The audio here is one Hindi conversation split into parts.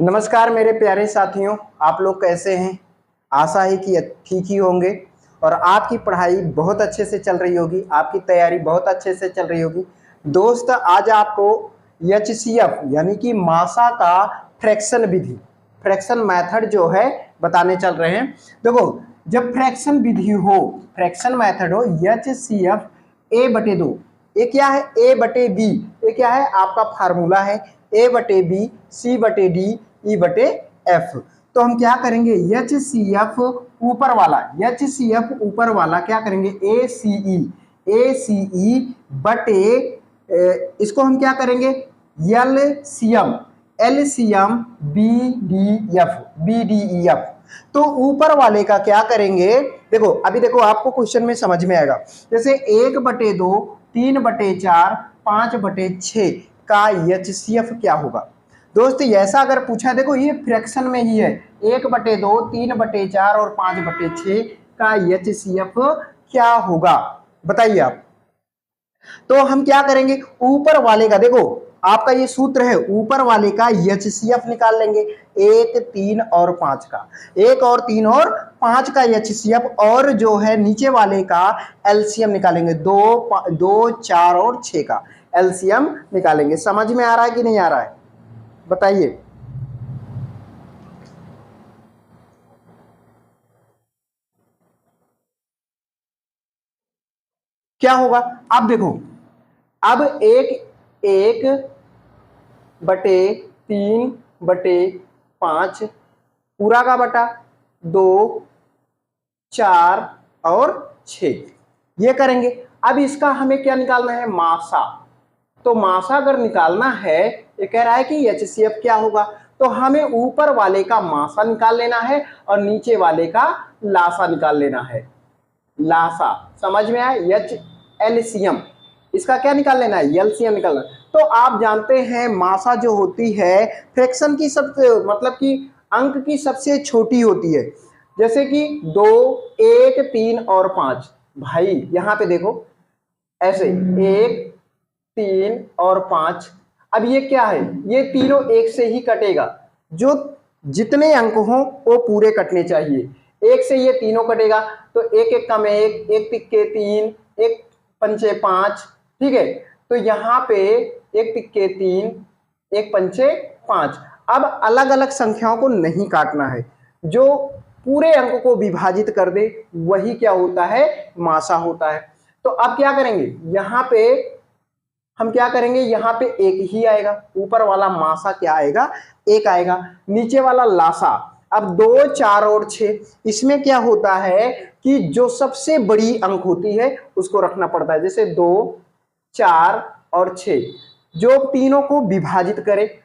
नमस्कार मेरे प्यारे साथियों, आप लोग कैसे हैं। आशा है कि ठीक ही होंगे और आपकी पढ़ाई बहुत अच्छे से चल रही होगी, आपकी तैयारी बहुत अच्छे से चल रही होगी। दोस्त, आज आपको एचसीएफ यानी कि मासा का फ्रैक्शन विधि, फ्रैक्शन मेथड जो है बताने चल रहे हैं। देखो, जब फ्रैक्शन विधि हो, फ्रैक्शन मेथड हो, एचसीएफ ए बटे दो, ये क्या है, ए बटे बी, ये क्या है, आपका फार्मूला है ए बटे बी सी बटे डी ई बटे एफ। तो हम क्या करेंगे, एच सी एफ ऊपर वाला, एच सी एफ ऊपर वाला क्या करेंगे, ए सी ई बटे इसको हम क्या करेंगे, L C M B D E F. तो ऊपर वाले का क्या करेंगे, देखो अभी देखो आपको क्वेश्चन में समझ में आएगा। जैसे 1/2, 3/4, 5/6 का एचसीएफ क्या होगा। दोस्त ऐसा अगर पूछा, देखो ये फ्रैक्शन में ही है, 1/2, 3/4 और 5/6 का एचसीएफ क्या होगा, बताइए आप। तो हम क्या करेंगे, ऊपर वाले का, देखो आपका ये सूत्र है, ऊपर वाले का एचसीएफ निकाल लेंगे, 1, 3 और 5 का, 1 और 3 और 5 का एचसीएफ, और जो है नीचे वाले का एलसीएम निकालेंगे, 2, 4 और 6 का एलसीएम निकालेंगे। समझ में आ रहा है कि नहीं आ रहा है, बताइए। क्या होगा, अब देखो, अब 1/3/5 पूरा का बटा 2, 4 और 6 ये करेंगे। अब इसका हमें क्या निकालना है, मासा। तो मासा अगर निकालना है, ये कह रहा है कि एचसीएफ क्या होगा, तो हमें ऊपर वाले का मासा निकाल लेना है और नीचे वाले का लासा निकाल लेना है। लासा समझ में आया, एच एलसीएम, इसका क्या निकाल लेना है, एलसीएम निकालना। तो आप जानते हैं मासा जो होती है फ्रैक्शन की मतलब कि अंक की सबसे छोटी होती है। जैसे कि 2, 1, 3 और 5, भाई यहां पे देखो ऐसे 1, 3 और 5, अब ये क्या है, ये तीनों एक से ही कटेगा, जो जितने अंक हों वो पूरे कटने चाहिए, एक से ये तीनों कटेगा। तो 1 1 कम 1, 1 तिक्के 3, 1 पंचे 5, ठीक है। तो यहाँ पे 1 तिक्के 3, 1 पंचे 5। अब अलग अलग संख्याओं को नहीं काटना है, जो पूरे अंक को विभाजित कर दे वही क्या होता है, मासा होता है। तो अब क्या करेंगे, यहाँ पे हम क्या करेंगे, यहाँ पे 1 ही आएगा, ऊपर वाला मासा क्या आएगा, 1 आएगा, नीचे वाला लासा। अब 2, 4 और 6, इसमें क्या होता है कि जो सबसे बड़ी अंक होती है उसको रखना पड़ता है। जैसे 2, 4 और 6, जो तीनों को विभाजित करे,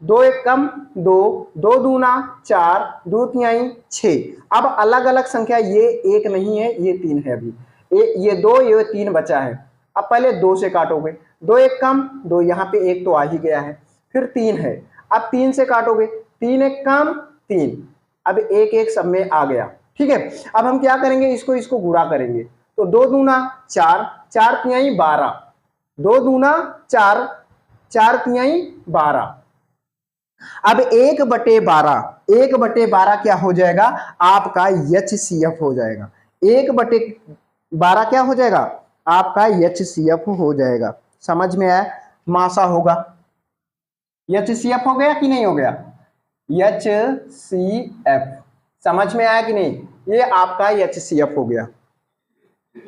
2 1 कम 2, 2 दूना 4, 2 तिहाई 6। अब अलग अलग संख्या, ये 1 नहीं है, ये 3 है, अभी ये 2 ये 3 बचा है। अब पहले 2 से काटोगे, 2 1 कम 2, यहाँ पे 1 तो आ ही गया है, फिर 3 है, अब 3 से काटोगे, 3 1 कम 3, अब 1 1 सब में आ गया, ठीक है। अब हम क्या करेंगे, इसको गुणा करेंगे, तो 2 दूना 4, 4 तिहाई 12, 2 दूना 4, 4 तिहाई 12। अब 1/12 क्या हो जाएगा, आपका एचसीएफ हो जाएगा। 1/12 क्या हो जाएगा, आपका एचसीएफ हो जाएगा। समझ में आया, मासा होगा, एचसीएफ हो गया कि नहीं हो गया, एचसीएफ समझ में आया कि नहीं, ये आपका एचसीएफ हो गया,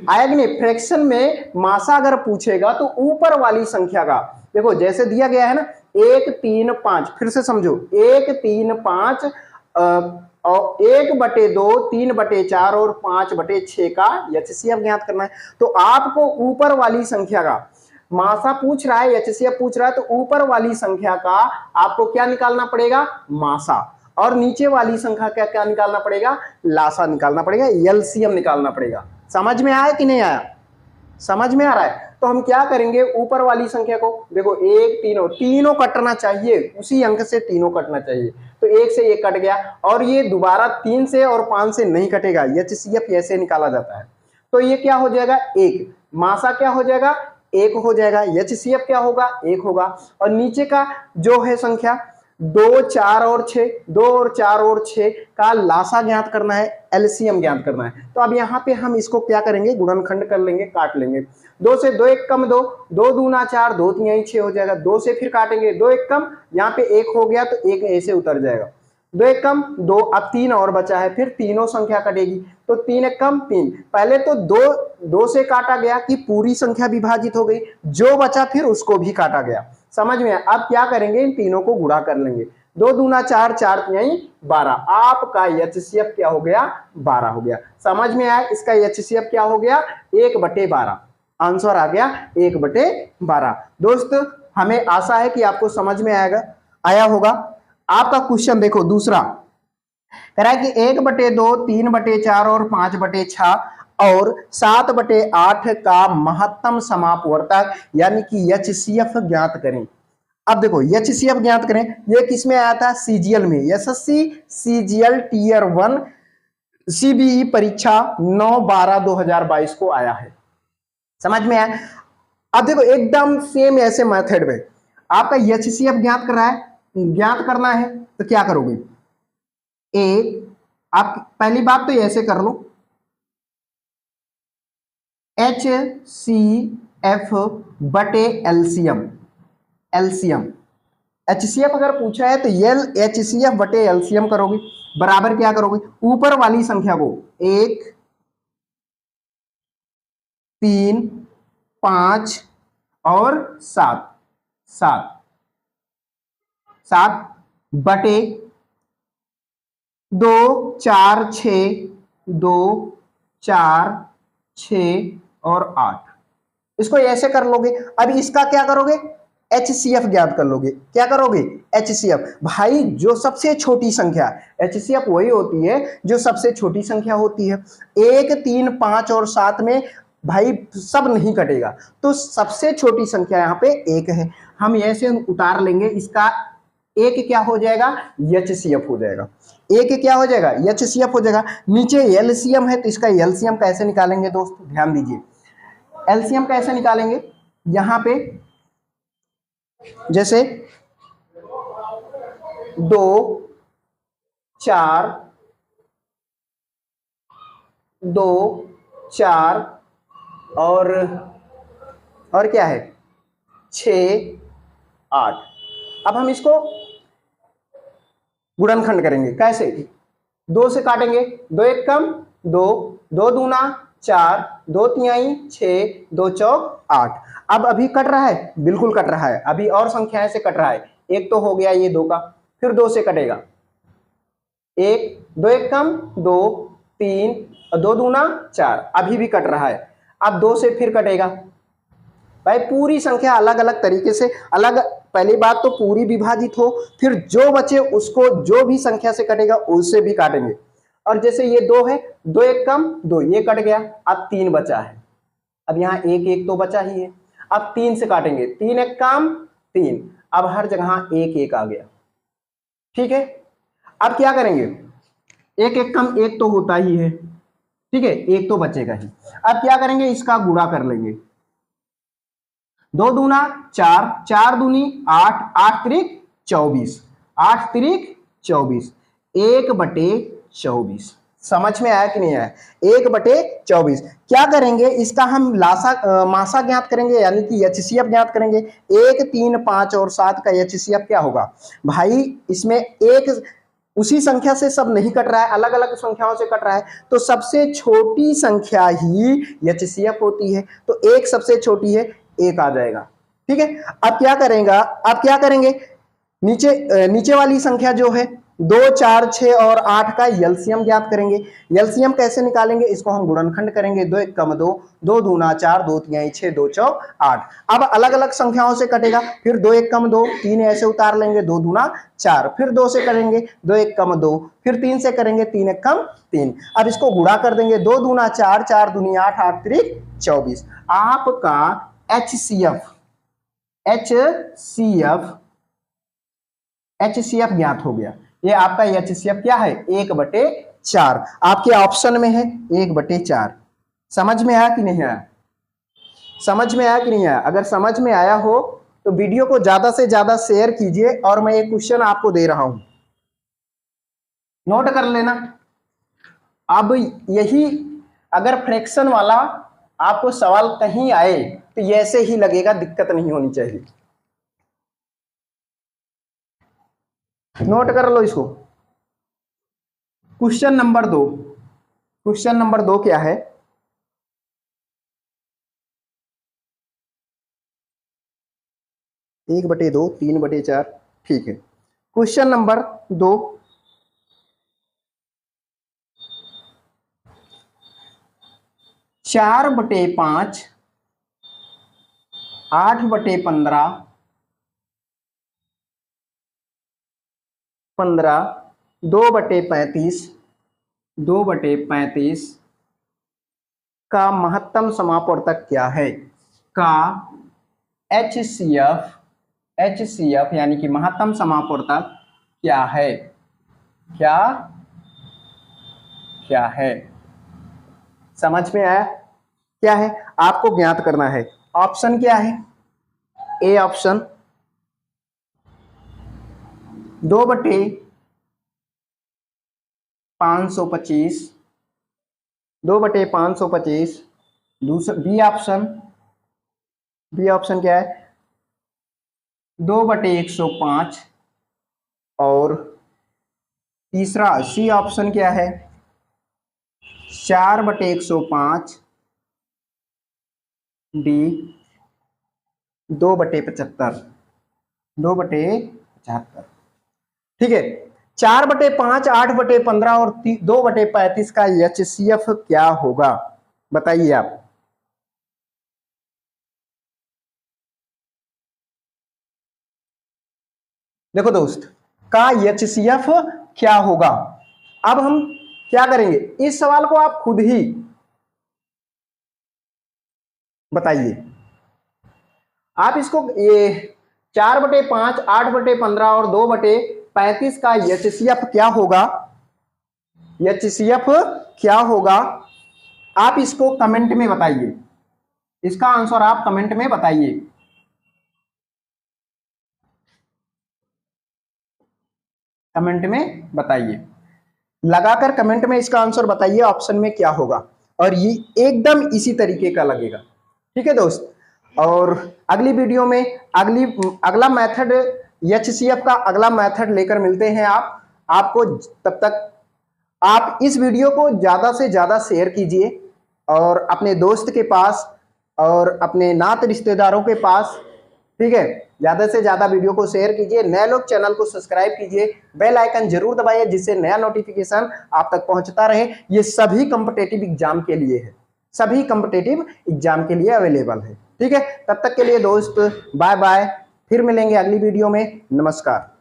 आया कि नहीं। फ्रैक्शन में मासा अगर पूछेगा तो ऊपर वाली संख्या का, देखो जैसे दिया गया है ना, 1 3 5, फिर से समझो, 1 3 5 और 1/2, 3/4 और 5/6 का एचसीएफ ज्ञात करना है। तो आपको ऊपर वाली संख्या का मासा पूछ रहा है, एचसीएफ पूछ रहा है, तो ऊपर वाली संख्या का आपको क्या निकालना पड़ेगा, मासा, और नीचे वाली संख्या का क्या निकालना पड़ेगा, लासा निकालना पड़ेगा, एलसीएम निकालना पड़ेगा। समझ में आया कि नहीं आया, समझ में आ रहा है। तो हम क्या करेंगे, ऊपर वाली संख्या को देखो, 1 तीनों कटना चाहिए, उसी अंक से तीनों कटना चाहिए, तो 1 से 1 कट गया, और ये दोबारा 3 से और 5 से नहीं कटेगा, एचसीएफ ऐसे निकाला जाता है। तो ये क्या हो जाएगा, 1, मासा क्या हो जाएगा, 1 हो जाएगा, एचसीएफ क्या होगा, 1 होगा, और नीचे का जो है संख्या 2 4 और 6, 2 और 4 और 6 का लासा ज्ञात करना है, एलसीएम ज्ञात करना है। तो अब यहाँ पे हम इसको क्या करेंगे, गुणनखंड कर लेंगे, काट लेंगे। 2 से 2 एक कम 2, 2 दूना 4, 2 तिहाई 6 हो जाएगा। 2 से फिर काटेंगे, 2 एक कम, यहाँ पे 1 हो गया तो 1 ऐसे उतर जाएगा। 2 एक कम 2, अब 3 और बचा है, फिर तीनों संख्या कटेगी तो 3 एक कम 3। पहले तो 2 से काटा गया कि पूरी संख्या विभाजित हो गई, जो बचा फिर उसको भी काटा गया। समझ में? अब क्या करेंगे, इन तीनों को गुणा कर लेंगे। 2 दूना 4, 4 तिहाई 12। आपका एचसीएफ क्या हो गया, 12 हो गया। समझ में आया? इसका एचसीएफ क्या हो गया, 1/12। आंसर आ गया 1/12। दोस्त हमें आशा है कि आपको समझ में आया होगा। आपका क्वेश्चन देखो दूसरा कह रहा है कि 1/2, 3/4 और 5/6 और 7/8 का महत्तम समापवर्तक यानी कि एचसीएफ ज्ञात करें। अब देखो एचसीएफ ज्ञात करें, ये किसमें आया था, सीजीएल में, एसएससी सीजीएल टीयर 1 सीबीई परीक्षा 9/12/2022 को आया है। समझ में आया? अब देखो एकदम सेम ऐसे मेथड में आपका एचसीएफ ज्ञात करना है तो क्या करोगे, एक आप पहली बात तो ऐसे कर लो, HCF बटे एलसीएम। HCF अगर पूछा है तो HCF बटे एलसीएम करोगे, बराबर क्या करोगे, ऊपर वाली संख्या को 1 3 5 और 7 बटे 2 4 6, 2 4 6 और 8, इसको ऐसे कर लोगे। अब इसका क्या करोगे, एचसीएफ ज्ञात कर लोगे। क्या करोगे, एचसीएफ। भाई जो सबसे छोटी संख्या, एचसीएफ वही होती है जो सबसे छोटी संख्या होती है। 1 3 5 और 7 में भाई सब नहीं कटेगा, तो सबसे छोटी संख्या यहाँ पे 1 है। हम ऐसे उतार लेंगे, इसका 1 क्या हो जाएगा, एचसीएफ हो जाएगा। 1 क्या हो जाएगा, एचसीएफ हो जाएगा। नीचे एलसीएम है तो इसका एलसीएम कैसे निकालेंगे दोस्त, ध्यान दीजिए। एलसीएम कैसे निकालेंगे, यहां पे जैसे 2 4 2 4 और क्या है 6 8। अब हम इसको गुणनखंड करेंगे, कैसे, 2 से काटेंगे, 2 एक कम 2, 2 दूना 4, 2 तिहाई 6, 2 चौक 8। अब अभी कट रहा है, बिल्कुल कट रहा है, अभी और संख्याएं से कट रहा है। एक तो हो गया ये 2 का, फिर 2 से कटेगा, 1 2 एक कम 2 3 और 2 दूना 4, अभी भी कट रहा है। अब 2 से फिर कटेगा। भाई पूरी संख्या अलग अलग तरीके से अलग, पहली बात तो पूरी विभाजित हो, फिर जो बचे उसको जो भी संख्या से कटेगा उससे भी काटेंगे। और जैसे ये 2 है, 2 एक कम 2, ये कट गया, अब 3 बचा है। अब यहाँ 1 1 तो बचा ही है, अब 3 से काटेंगे, 3 एक कम 3, अब हर जगह 1 1 आ गया। ठीक है, अब क्या करेंगे, 1 एक कम 1 तो होता ही है, ठीक है, 1 तो बचेगा ही। अब क्या करेंगे, इसका गुणा कर लेंगे, 2 दूना 4, 4 दूनी 8, 8 त्रिक 24, 8 त्रिक 24, 1/24। समझ में आया कि नहीं आया, 1/24। क्या करेंगे, इसका हम मासा ज्ञात करेंगे, यानी कि एचसीएफ ज्ञात करेंगे। 1 3 5 और 7 का एचसीएफ क्या होगा भाई, इसमें एक उसी संख्या से सब नहीं कट रहा है, अलग अलग संख्याओं से कट रहा है, तो सबसे छोटी संख्या ही एचसीएफ होती है। तो 1 सबसे छोटी है, 1 आ जाएगा। ठीक है, अब क्या करेंगे, नीचे वाली संख्या जो है 2 4 6 और 8 का एलसीएम ज्ञात करेंगे। एलसीएम कैसे निकालेंगे, इसको हम गुणनखंड करेंगे, 2 एक कम 2, 2 दूना 4, 2 तिहाई 6, 2 चौक 8। अब अलग अलग संख्याओं से कटेगा, फिर 2 एक कम 2, 3 ऐसे उतार लेंगे, 2 दूना 4, फिर 2 से करेंगे, 2 एक कम 2, फिर 3 से करेंगे, 3 एक कम 3। अब इसको गुणा कर देंगे, 2 दूना 4, 4 दूनी 8, 8 त्रिक 24। आपका एचसीएफ ज्ञात हो गया। ये आपका एचसीएफ क्या है, 1/4। आपके ऑप्शन में है 1/4। समझ में आया कि नहीं आया, समझ में आया कि नहीं आया, अगर समझ में आया हो तो वीडियो को ज्यादा से ज्यादा शेयर कीजिए और मैं एक क्वेश्चन आपको दे रहा हूं, नोट कर लेना। अब यही अगर फ्रैक्शन वाला आपको सवाल कहीं आए तो ये ऐसे ही लगेगा, दिक्कत नहीं होनी चाहिए। नोट कर लो इसको। क्वेश्चन नंबर 2, क्वेश्चन नंबर 2 क्या है? 1/2 3/4, ठीक है। क्वेश्चन नंबर 2, 4/5 8/15 15 2/35 2/35 का महत्तम समापवर्तक क्या है? का HCF यानी कि महत्तम समापवर्तक क्या है? क्या क्या है? समझ में आया? क्या है आपको ज्ञात करना है। ऑप्शन क्या है? A option 2/525 2/525। दूसरा बी ऑप्शन क्या है? 2/105। और तीसरा सी ऑप्शन क्या है? 4/105। डी 2/75 2/75। ठीक है, 4/5 8/15 और 2/35 का HCF क्या होगा बताइए आप। देखो दोस्त, का HCF क्या होगा। अब हम क्या करेंगे, इस सवाल को आप खुद ही बताइए। आप इसको ये 4/5 8/15 और 2/35 का HCF क्या होगा, HCF क्या होगा, आप इसको कमेंट में बताइए। इसका आंसर आप कमेंट में बताइए। कमेंट में बताइए, लगाकर कमेंट में इसका आंसर बताइए ऑप्शन में क्या होगा। और ये एकदम इसी तरीके का लगेगा। ठीक है दोस्त, और अगली वीडियो में अगला मेथड HCF का अगला मेथड लेकर मिलते हैं। आपको तब तक आप इस वीडियो को ज्यादा से ज्यादा शेयर कीजिए और अपने दोस्त के पास और अपने नात रिश्तेदारों के पास, ठीक है, ज्यादा से ज्यादा वीडियो को शेयर कीजिए। नए लोग चैनल को सब्सक्राइब कीजिए, बेल आइकन जरूर दबाइए जिससे नया नोटिफिकेशन आप तक पहुंचता रहे। ये सभी कॉम्पिटिटिव एग्जाम के लिए है, सभी कॉम्पिटिटिव एग्जाम के लिए अवेलेबल है। ठीक है, तब तक के लिए दोस्त बाय बाय, फिर मिलेंगे अगली वीडियो में। नमस्कार।